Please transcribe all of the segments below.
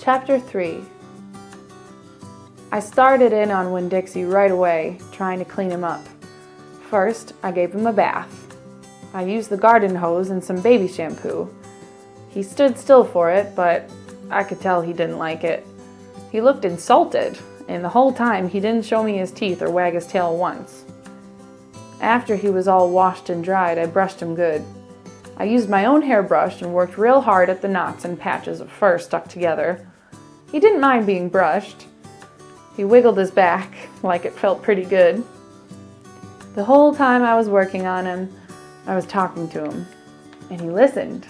Chapter 3. I started in on Winn-Dixie right away, trying to clean him up. First, I gave him a bath. I used the garden hose and some baby shampoo. He stood still for it, but I could tell he didn't like it. He looked insulted, and the whole time he didn't show me his teeth or wag his tail once. After he was all washed and dried, I brushed him good. I used my own hairbrush and worked real hard at the knots and patches of fur stuck together. He didn't mind being brushed. He wiggled his back like it felt pretty good. The whole time I was working on him, I was talking to him, and he listened.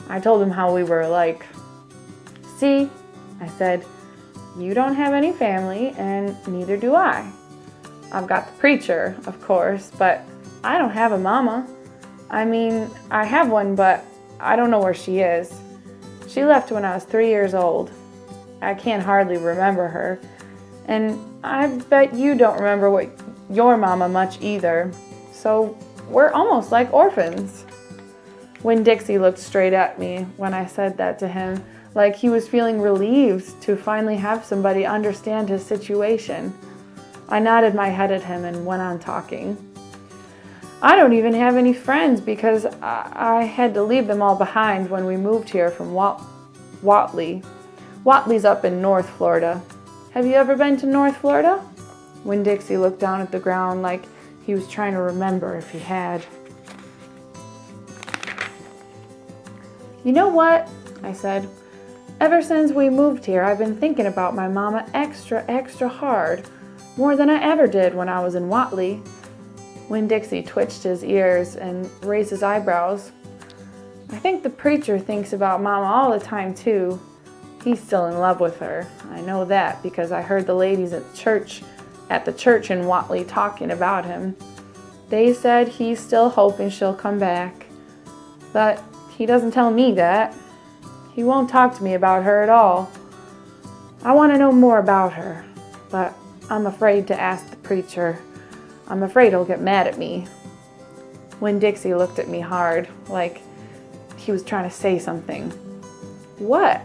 I told him how we were alike. "See," I said, "you don't have any family, and neither do I. I've got the preacher, of course, but I don't have a mama. I mean, I have one, but I don't know where she is. She left when I was 3 years old. I can't hardly remember her, and I bet you don't remember your mama much either, so we're almost like orphans." Winn-Dixie looked straight at me when I said that to him, like he was feeling relieved to finally have somebody understand his situation. I nodded my head at him and went on talking. "I don't even have any friends because I had to leave them all behind when we moved here from Whatley. Whatley's up in North Florida. Have you ever been to North Florida?" Winn-Dixie looked down at the ground like he was trying to remember if he had. "You know what?" I said. "Ever since we moved here, I've been thinking about my mama extra hard, more than I ever did when I was in Whatley." Winn-Dixie twitched his ears and raised his eyebrows. "I think the preacher thinks about Mama all the time, too. He's still in love with her. I know that because I heard the ladies at the church in Whatley talking about him. They said he's still hoping she'll come back. But he doesn't tell me that. He won't talk to me about her at all. I want to know more about her, but I'm afraid to ask the preacher. I'm afraid he'll get mad at me." Winn-Dixie looked at me hard, like he was trying to say something. "What?"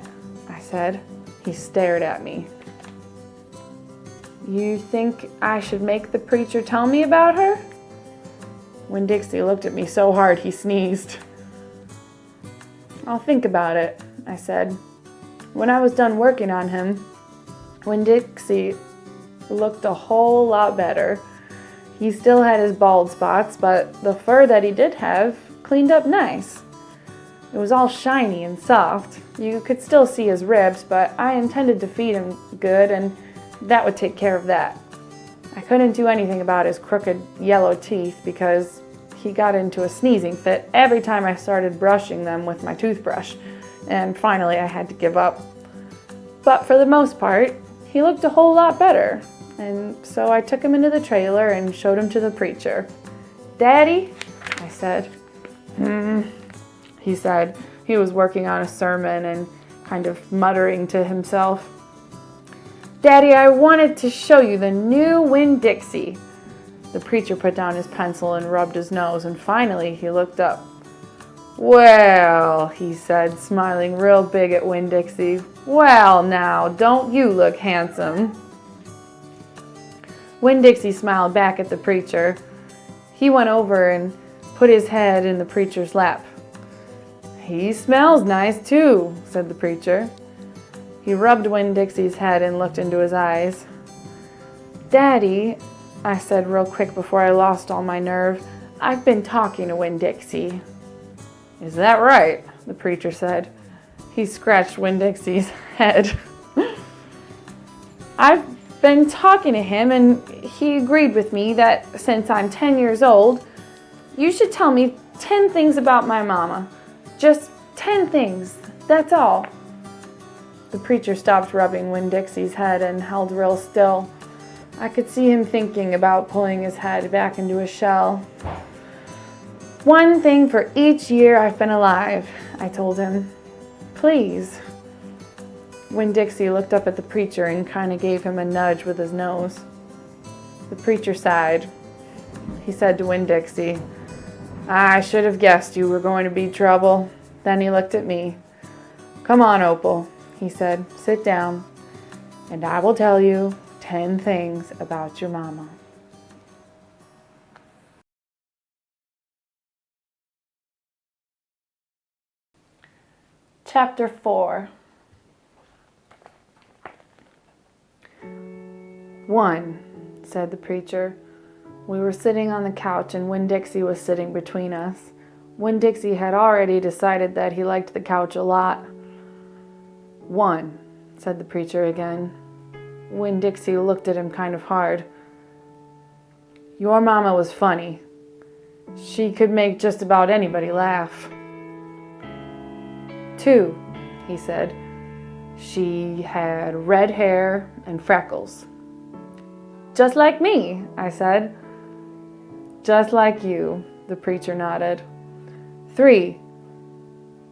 I said. He stared at me. "You think I should make the preacher tell me about her?" Winn-Dixie looked at me so hard he sneezed. "I'll think about it," I said. When I was done working on him, Winn-Dixie looked a whole lot better. He still had his bald spots, but the fur that he did have cleaned up nice. It was all shiny and soft. You could still see his ribs, but I intended to feed him good, and that would take care of that. I couldn't do anything about his crooked yellow teeth because he got into a sneezing fit every time I started brushing them with my toothbrush, and finally I had to give up. But for the most part, he looked a whole lot better. And so I took him into the trailer and showed him to the preacher. "Daddy," I said. He said. He was working on a sermon and kind of muttering to himself. "Daddy, I wanted to show you the new Winn-Dixie." The preacher put down his pencil and rubbed his nose, and finally he looked up. "Well," he said, smiling real big at Winn-Dixie. "Well now, don't you look handsome?" Winn-Dixie smiled back at the preacher. He went over and put his head in the preacher's lap. "He smells nice too," said the preacher. He rubbed Winn-Dixie's head and looked into his eyes. "Daddy," I said real quick before I lost all my nerve, "I've been talking to Winn-Dixie." "Is that right?" the preacher said. He scratched Winn-Dixie's head. "I've been talking to him, and he agreed with me that since I'm 10 years old, you should tell me 10 things about my mama. Just 10 things, that's all." The preacher stopped rubbing Winn-Dixie's head and held real still. I could see him thinking about pulling his head back into his shell. "One thing for each year I've been alive," I told him. "Please." Winn-Dixie looked up at the preacher and kind of gave him a nudge with his nose. The preacher sighed. He said to Winn-Dixie, "I should have guessed you were going to be trouble." Then he looked at me. "Come on, Opal," he said. Sit down, and I will tell you 10 things about your mama. Chapter 4. 1, said the preacher. We were sitting on the couch and Winn-Dixie was sitting between us. Winn-Dixie had already decided that he liked the couch a lot. 1, said the preacher again. Winn-Dixie looked at him kind of hard. Your mama was funny. She could make just about anybody laugh. 2, he said. She had red hair and freckles. Just like me, I said. Just like you, the preacher nodded. 3,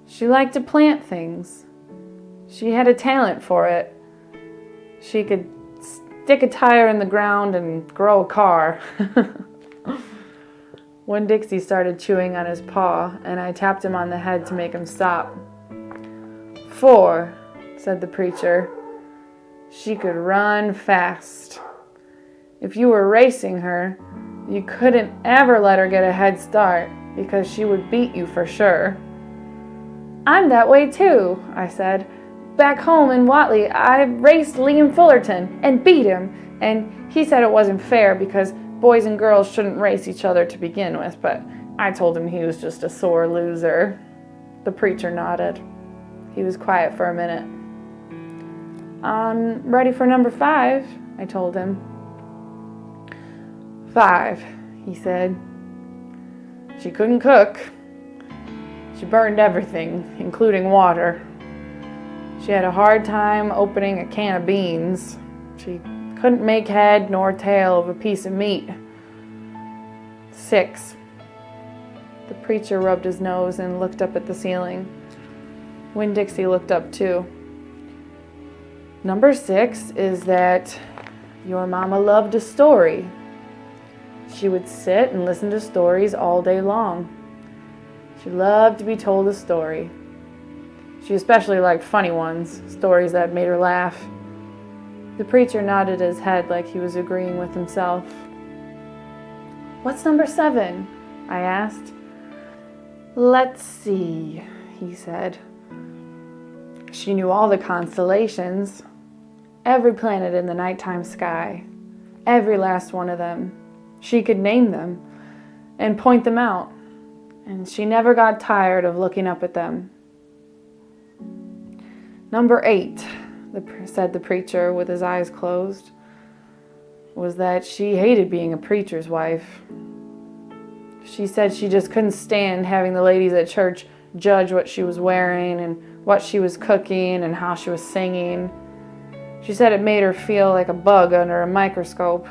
she liked to plant things. She had a talent for it. She could stick a tire in the ground and grow a car. Winn-Dixie started chewing on his paw, and I tapped him on the head to make him stop. 4, said the preacher. She could run fast. If you were racing her, you couldn't ever let her get a head start because she would beat you for sure. I'm that way too, I said. Back home in Watley, I raced Liam Fullerton and beat him, and he said it wasn't fair because boys and girls shouldn't race each other to begin with, but I told him he was just a sore loser. The preacher nodded. He was quiet for a minute. I'm ready for number 5, I told him. 5, he said. She couldn't cook. She burned everything, including water. She had a hard time opening a can of beans. She couldn't make head nor tail of a piece of meat. 6. The preacher rubbed his nose and looked up at the ceiling. Winn-Dixie looked up too. Number 6 is that your mama loved a story. She would sit and listen to stories all day long. She loved to be told a story. She especially liked funny ones, stories that made her laugh. The preacher nodded his head like he was agreeing with himself. What's number 7? I asked. Let's see, he said. She knew all the constellations, every planet in the nighttime sky, every last one of them. She could name them and point them out, and she never got tired of looking up at them. Number 8, said the preacher with his eyes closed, was that she hated being a preacher's wife. She said she just couldn't stand having the ladies at church judge what she was wearing and what she was cooking and how she was singing. She said it made her feel like a bug under a microscope.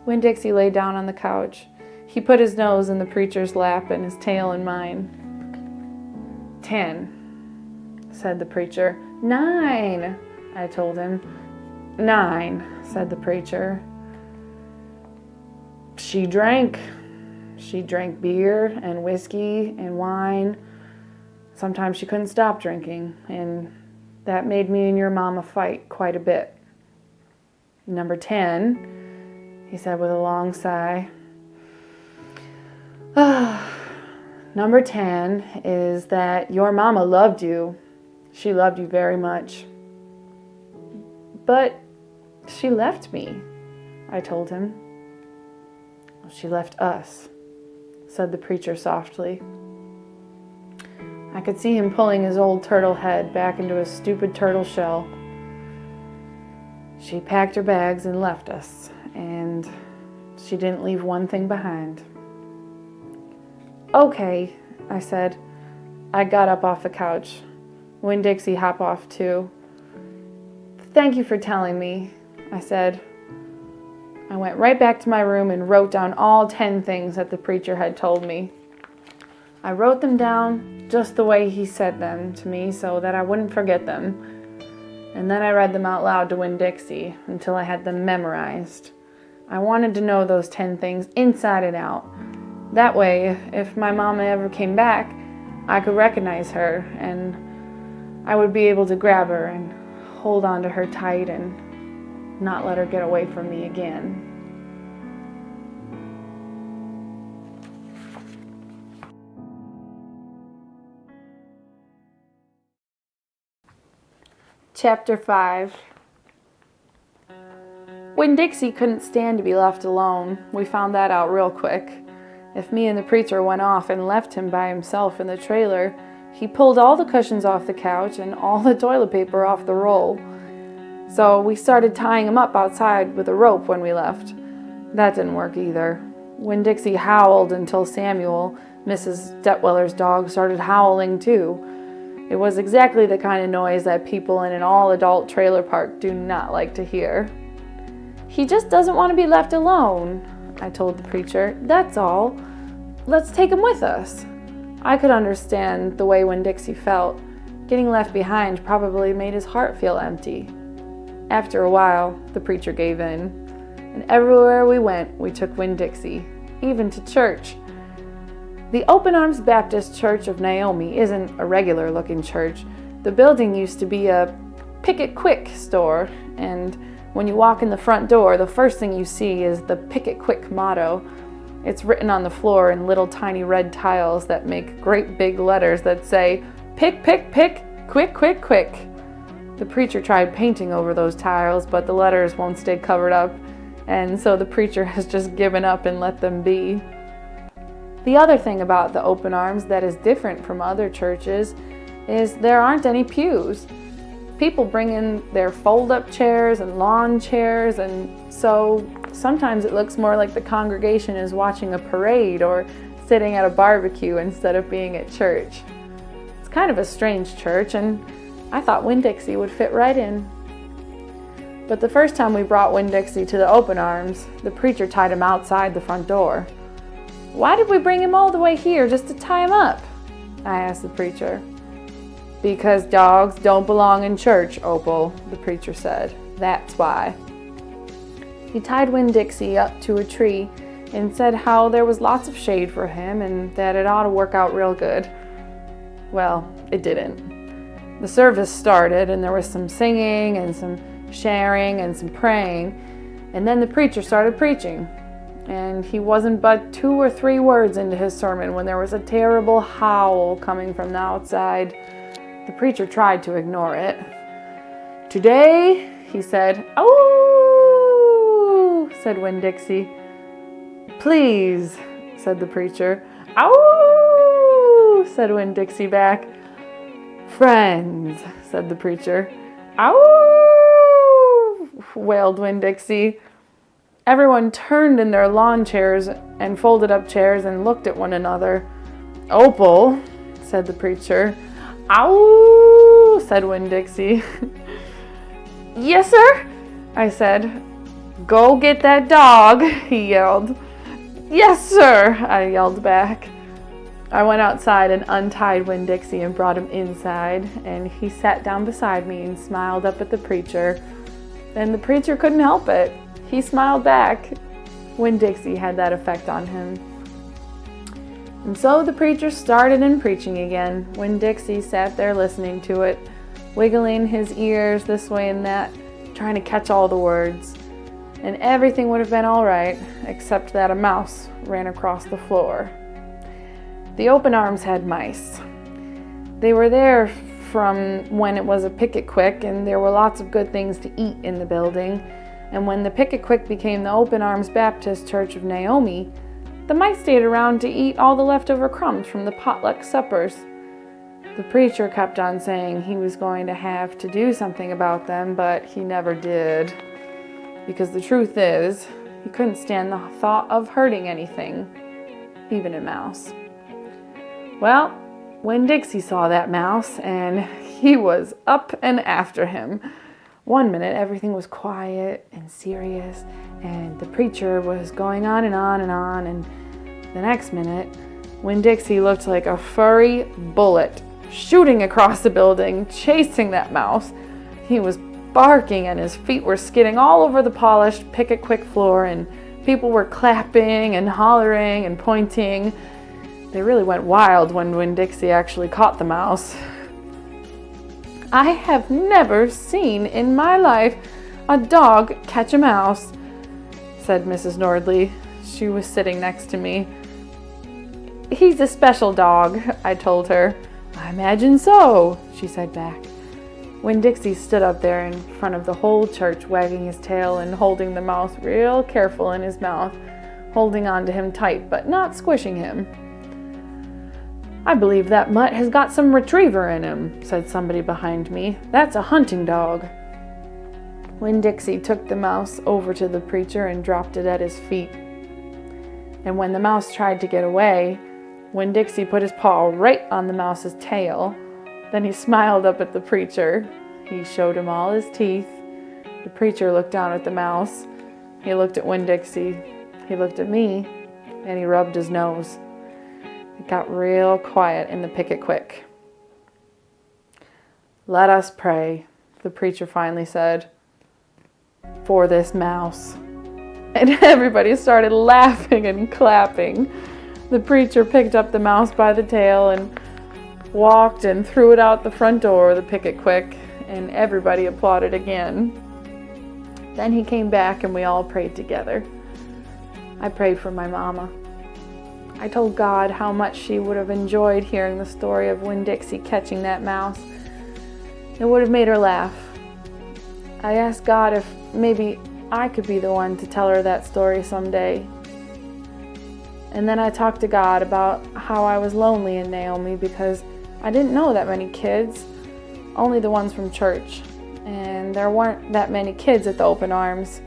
Winn-Dixie lay down on the couch. He put his nose in the preacher's lap and his tail in mine. 10, said the preacher. 9, I told him. 9, said the preacher. She drank. She drank beer and whiskey and wine. Sometimes she couldn't stop drinking, and that made me and your mama fight quite a bit. Number 10, he said with a long sigh. Number 10 is that your mama loved you. She loved you very much. But she left me, I told him. She left us, said the preacher softly. I could see him pulling his old turtle head back into his stupid turtle shell. She packed her bags and left us, and she didn't leave one thing behind. Okay, I said. I got up off the couch. Winn-Dixie hopped off too. Thank you for telling me, I said. I went right back to my room and wrote down all 10 things that the preacher had told me. I wrote them down just the way he said them to me so that I wouldn't forget them. And then I read them out loud to Winn-Dixie until I had them memorized. I wanted to know those 10 things inside and out. That way, if my mama ever came back, I could recognize her, and I would be able to grab her and hold on to her tight and not let her get away from me again. Chapter 5. Winn-Dixie couldn't stand to be left alone. We found that out real quick. If me and the preacher went off and left him by himself in the trailer, he pulled all the cushions off the couch and all the toilet paper off the roll. So we started tying him up outside with a rope when we left. That didn't work either. Winn-Dixie howled until Samuel, Mrs. Detweller's dog, started howling too. It was exactly the kind of noise that people in an all-adult trailer park do not like to hear. "He just doesn't want to be left alone," I told the preacher. "That's all. Let's take him with us." I could understand the way Winn-Dixie felt. Getting left behind probably made his heart feel empty. After a while, the preacher gave in. And everywhere we went, we took Winn-Dixie, even to church. The Open Arms Baptist Church of Naomi isn't a regular-looking church. The building used to be a Pick It Quick store, and when you walk in the front door, the first thing you see is the Pick It Quick motto. It's written on the floor in little tiny red tiles that make great big letters that say, "Pick, pick, pick, quick, quick, quick." The preacher tried painting over those tiles, but the letters won't stay covered up, and so the preacher has just given up and let them be. The other thing about the Open Arms that is different from other churches is there aren't any pews. People bring in their fold-up chairs and lawn chairs, and so sometimes it looks more like the congregation is watching a parade or sitting at a barbecue instead of being at church. It's kind of a strange church, and I thought Winn-Dixie would fit right in. But the first time we brought Winn-Dixie to the Open Arms, the preacher tied him outside the front door. "Why did we bring him all the way here just to tie him up?" I asked the preacher. "Because dogs don't belong in church, Opal," the preacher said. "That's why." He tied Winn-Dixie up to a tree and said how there was lots of shade for him and that it ought to work out real good. Well, it didn't. The service started and there was some singing and some sharing and some praying, and then the preacher started preaching. And he wasn't but 2 or 3 words into his sermon when there was a terrible howl coming from the outside. The preacher tried to ignore it. "Today," he said. "Ow!" said Winn-Dixie. "Please," said the preacher. "Ow!" said Winn-Dixie back. "Friends," said the preacher. "Ow!" wailed Winn-Dixie. Everyone turned in their lawn chairs and folded up chairs and looked at one another. "Opal," said the preacher. "Ow!" said Winn-Dixie. "Yes, sir," I said. "Go get that dog," he yelled. "Yes, sir," I yelled back. I went outside and untied Winn-Dixie and brought him inside, and he sat down beside me and smiled up at the preacher. And the preacher couldn't help it. He smiled back. Winn-Dixie had that effect on him. And so the preacher started in preaching again. Winn-Dixie sat there listening to it, wiggling his ears this way and that, trying to catch all the words. And everything would have been all right, except that a mouse ran across the floor. The Open Arms had mice. They were there from when it was a Pick It Quick, and there were lots of good things to eat in the building. And when the Pick It Quick became the Open Arms Baptist Church of Naomi, the mice stayed around to eat all the leftover crumbs from the potluck suppers. The preacher kept on saying he was going to have to do something about them, but he never did. Because the truth is, he couldn't stand the thought of hurting anything, even a mouse. Well, Winn-Dixie saw that mouse, and he was up and after him. One minute, everything was quiet and serious, and the preacher was going on and on and on, and the next minute, Winn-Dixie looked like a furry bullet shooting across the building, chasing that mouse. He was barking, and his feet were skidding all over the polished Pick It Quick floor, and people were clapping and hollering and pointing. They really went wild when Winn-Dixie actually caught the mouse. I have never seen in my life a dog catch a mouse, said Mrs. Nordley. She was sitting next to me. He's a special dog, I told her. I imagine so, she said back. Winn-Dixie stood up there in front of the whole church, wagging his tail and holding the mouse real careful in his mouth, holding on to him tight but not squishing him. I believe that mutt has got some retriever in him, said somebody behind me. That's a hunting dog. Winn-Dixie took the mouse over to the preacher and dropped it at his feet. And when the mouse tried to get away, Winn-Dixie put his paw right on the mouse's tail. Then he smiled up at the preacher. He showed him all his teeth. The preacher looked down at the mouse. He looked at Winn-Dixie. He looked at me, and he rubbed his nose. It got real quiet in the picket quick. Let us pray, the preacher finally said, for this mouse. And everybody started laughing and clapping. The preacher picked up the mouse by the tail and walked and threw it out the front door of the picket quick, and everybody applauded again. Then he came back and we all prayed together. I prayed for my mama. I told God how much she would have enjoyed hearing the story of Winn-Dixie catching that mouse. It would have made her laugh. I asked God if maybe I could be the one to tell her that story someday. And then I talked to God about how I was lonely in Naomi because I didn't know that many kids, only the ones from church. And there weren't that many kids at the Open Arms,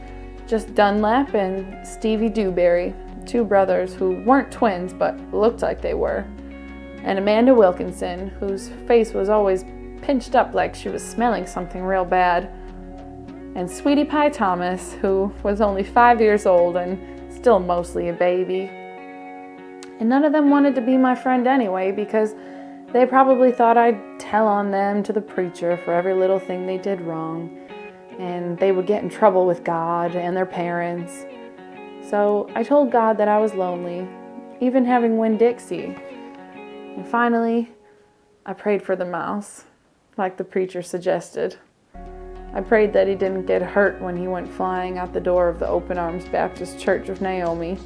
just Dunlap and Stevie Dewberry, two brothers who weren't twins but looked like they were, and Amanda Wilkinson, whose face was always pinched up like she was smelling something real bad, and Sweetie Pie Thomas, who was only 5 years old and still mostly a baby. And none of them wanted to be my friend anyway because they probably thought I'd tell on them to the preacher for every little thing they did wrong, and they would get in trouble with God and their parents. So I told God that I was lonely, even having Winn-Dixie. And finally, I prayed for the mouse, like the preacher suggested. I prayed that he didn't get hurt when he went flying out the door of the Open Arms Baptist Church of Naomi.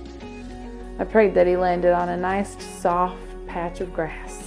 I prayed that he landed on a nice, soft patch of grass.